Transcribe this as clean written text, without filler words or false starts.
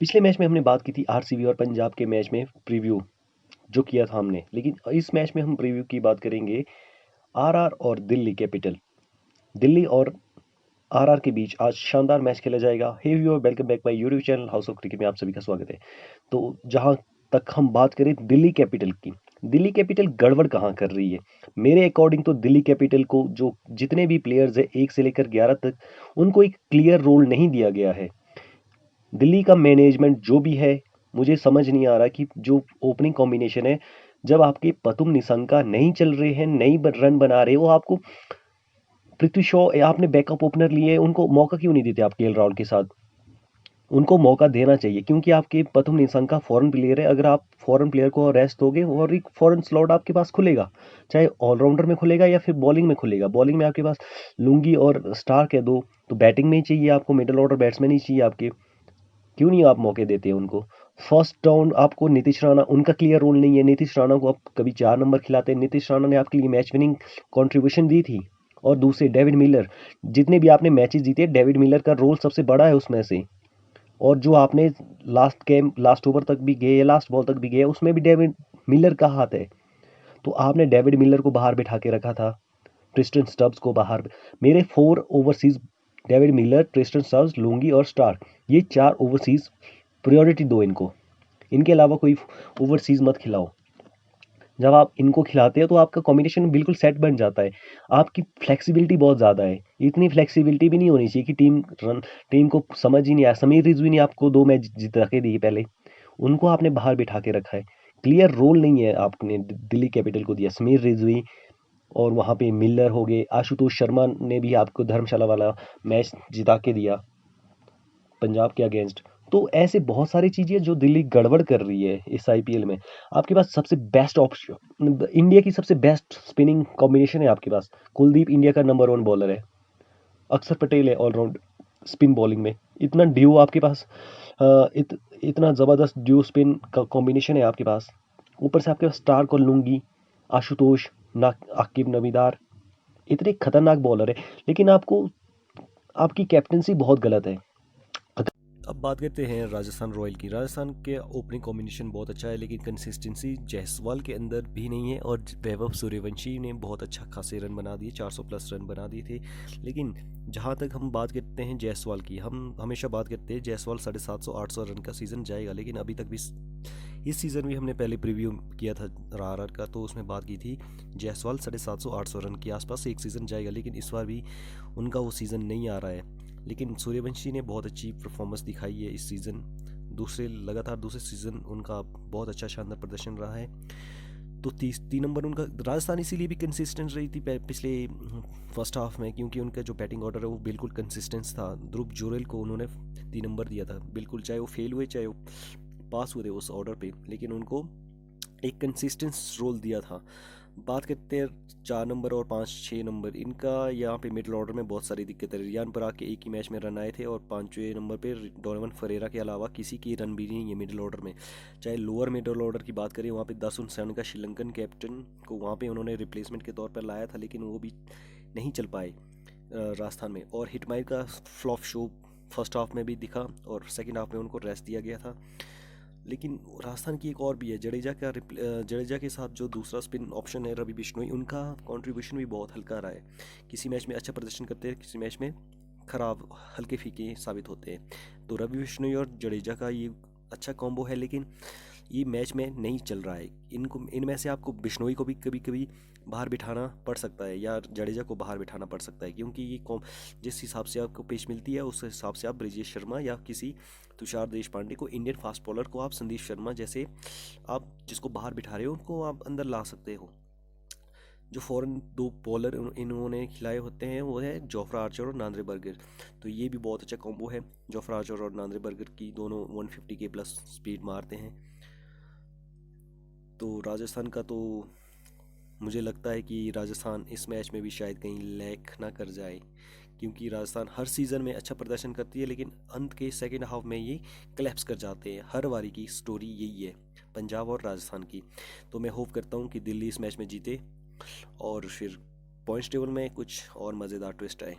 पिछले मैच में हमने बात की थी आरसीबी और पंजाब के मैच में प्रीव्यू जो किया था हमने, लेकिन इस मैच में हम प्रीव्यू की बात करेंगे आरआर और दिल्ली कैपिटल। दिल्ली और आरआर के बीच आज शानदार मैच खेला जाएगा। Hey viewer, welcome back my YouTube channel house of cricket में आप सभी का स्वागत है। तो जहां तक हम बात करें दिल्ली कैपिटल की, दिल्ली कैपिटल गड़बड़ कहाँ कर रही है? मेरे अकॉर्डिंग तो दिल्ली कैपिटल को जो जितने भी प्लेयर्स है 1 से लेकर 11 तक, उनको एक क्लियर रोल नहीं दिया गया है। दिल्ली का मैनेजमेंट जो भी है, मुझे समझ नहीं आ रहा कि जो ओपनिंग कॉम्बिनेशन है, जब आपके पतुम निसंका नहीं चल रहे हैं, नहीं रन बना रहे, वो आपको पृथ्वी शॉ आपने बैकअप ओपनर लिए, उनको मौका क्यों नहीं देते आप केएल राहुल के साथ? उनको मौका देना चाहिए क्योंकि आपके पतुम निसंका फॉरेन प्लेयर है। अगर आप फॉरेन प्लेयर को रेस्ट दोगे और एक फॉरेन स्लॉट आपके पास खुलेगा, चाहे ऑलराउंडर में खुलेगा या फिर बॉलिंग में खुलेगा। बॉलिंग में आपके पास लुंगी और स्टार्क है दो, तो बैटिंग में ही चाहिए आपको, मिडिल ऑर्डर बैट्समैन ही चाहिए आपके। क्यों नहीं आप मौके देते हैं उनको? फर्स्ट डाउन आपको नीतीश राणा, उनका क्लियर रोल नहीं है। नीतीश राणा को आप कभी 4 नंबर खिलाते हैं। नीतीश राणा ने आपके लिए मैच विनिंग कंट्रीब्यूशन दी थी। और दूसरे डेविड मिलर, जितने भी आपने मैचेस जीते, डेविड मिलर का रोल सबसे बड़ा है उसमें से। और जो आपने लास्ट गेम, लास्ट ओवर तक भी गए, लास्ट बॉल तक भी गए, उसमें भी डेविड मिलर का हाथ है। तो आपने डेविड मिलर को बाहर बिठा के रखा था, ट्रिस्टन स्टब्स को बाहर। मेरे 4 overseas, David Miller, Tristan Stubbs, lungi और स्टार्क, ये 4 ओवरसीज प्रायोरिटी दो इनको। इनके अलावा कोई ओवरसीज मत खिलाओ। जब आप इनको खिलाते हो तो आपका कॉम्बिनेशन बिल्कुल सेट बन जाता है। आपकी फ्लेक्सिबिलिटी बहुत ज़्यादा है। इतनी फ्लेक्सिबिलिटी भी नहीं होनी चाहिए कि टीम को समझ ही नहीं आया। समीर रिजवी ने आपको 2 मैच जिता के दिए पहले, उनको आपने बाहर बिठा के रखा है। क्लियर रोल नहीं है आपने दिल्ली कैपिटल को दिया। समीर रिजवी और वहाँ पे मिलर हो गए, आशुतोष शर्मा ने भी आपको धर्मशाला वाला मैच जिता के दिया पंजाब के अगेंस्ट। तो ऐसे बहुत सारी चीज़ें जो दिल्ली गड़बड़ कर रही है इस आईपीएल में। आपके पास सबसे बेस्ट ऑप्शन, इंडिया की सबसे बेस्ट स्पिनिंग कॉम्बिनेशन है आपके पास। कुलदीप इंडिया का नंबर 1 बॉलर है। अक्षर पटेल है ऑलराउंड स्पिन बॉलिंग में। इतना ड्यू आपके पास, इतना ज़बरदस्त ड्यू स्पिन का कॉम्बिनेशन है आपके पास। ऊपर से आपके पास स्टार्क और लुंगी, आशुतोष, आकिब नवीदार, इतने खतरनाक बॉलर है। लेकिन आपको, आपकी कैप्टनसी बहुत गलत है। अब बात करते हैं राजस्थान रॉयल की। राजस्थान के ओपनिंग कॉम्बिनेशन बहुत अच्छा है, लेकिन कंसिस्टेंसी जायसवाल के अंदर भी नहीं है। और वैभव सूर्यवंशी ने बहुत अच्छा खासे रन बना दिए, 400 प्लस रन बना दिए थे। लेकिन जहाँ तक हम बात करते हैं जायसवाल की, हम हमेशा बात करते हैं जायसवाल 750-800 रन का सीज़न जाएगा, लेकिन अभी तक भी इस सीज़न भी हमने पहले प्रीव्यू किया था आरआर का, तो उसमें बात की थी जायसवाल 750-800 रन के आसपास एक सीज़न जाएगा, लेकिन इस बार भी उनका वो सीज़न नहीं आ रहा है। लेकिन सूर्यवंशी ने बहुत अच्छी परफॉर्मेंस दिखाई है इस सीज़न। लगातार दूसरे सीज़न उनका बहुत अच्छा शानदार प्रदर्शन रहा है। तो 3 नंबर उनका राजस्थान इसीलिए भी कंसिस्टेंट रही थी पिछले फर्स्ट हाफ में, क्योंकि उनका जो बैटिंग ऑर्डर है वो बिल्कुल कंसिस्टेंस था। ध्रुव जुरेल को उन्होंने 3 नंबर दिया था, बिल्कुल चाहे वो फेल हुए चाहे वो पास हुए उस ऑर्डर पे, लेकिन उनको एक कंसिस्टेंस रोल दिया था। बात करते हैं 4 नंबर और 5-6 नंबर, इनका यहाँ पे मिडिल ऑर्डर में बहुत सारी दिक्कत है। रियान पराग के एक ही मैच में रन आए थे, और 5वें नंबर पे डोनोवन फरेरा के अलावा किसी की रन भी नहीं है मिडिल ऑर्डर में। चाहे लोअर मिडिल ऑर्डर की बात करें, वहाँ पे दासुन सैन का श्रीलंकन कैप्टन को वहाँ पे उन्होंने रिप्लेसमेंट के तौर पर लाया था, लेकिन वो भी नहीं चल पाए राजस्थान में। और हिटमायर का फ्लॉप शो फर्स्ट हाफ में भी दिखा, और सेकेंड हाफ में उनको रेस्ट दिया गया था। लेकिन राजस्थान की एक और भी है, जडेजा के साथ जो दूसरा स्पिन ऑप्शन है रवि बिश्नोई, उनका कंट्रीब्यूशन भी बहुत हल्का रहा है। किसी मैच में अच्छा प्रदर्शन करते हैं, किसी मैच में खराब, हल्के फीके साबित होते हैं। तो रवि बिश्नोई और जडेजा का ये अच्छा कॉम्बो है, लेकिन ये मैच में नहीं चल रहा है। इनमें से आपको बिश्नोई को भी कभी कभी बाहर बिठाना पड़ सकता है, या जडेजा को बाहर बिठाना पड़ सकता है, क्योंकि ये जिस हिसाब से आपको पिच मिलती है उस हिसाब से आप ब्रिजेश शर्मा या किसी तुषार देशपांडे को, इंडियन फास्ट बॉलर को, आप संदीप शर्मा जैसे आप जिसको बाहर बिठा रहे हो उनको आप अंदर ला सकते हो। जो फॉरेन 2 बॉलर इन्होंने खिलाए होते हैं वो है जोफ्रा आर्चर और नांद्रे बर्गर। तो ये भी बहुत अच्छा कॉम्बो है। जोफ्रा आर्चर और नांद्रे बर्गर की दोनों 150 के प्लस स्पीड मारते हैं। तो राजस्थान का तो मुझे लगता है कि राजस्थान इस मैच में भी शायद कहीं लैक ना कर जाए, क्योंकि राजस्थान हर सीज़न में अच्छा प्रदर्शन करती है, लेकिन अंत के सेकेंड हाफ में ये क्लैप्स कर जाते हैं। हर बारी की स्टोरी यही है पंजाब और राजस्थान की। तो मैं होप करता हूँ कि दिल्ली इस मैच में जीते और फिर पॉइंट्स टेबल में कुछ और मज़ेदार ट्विस्ट आए।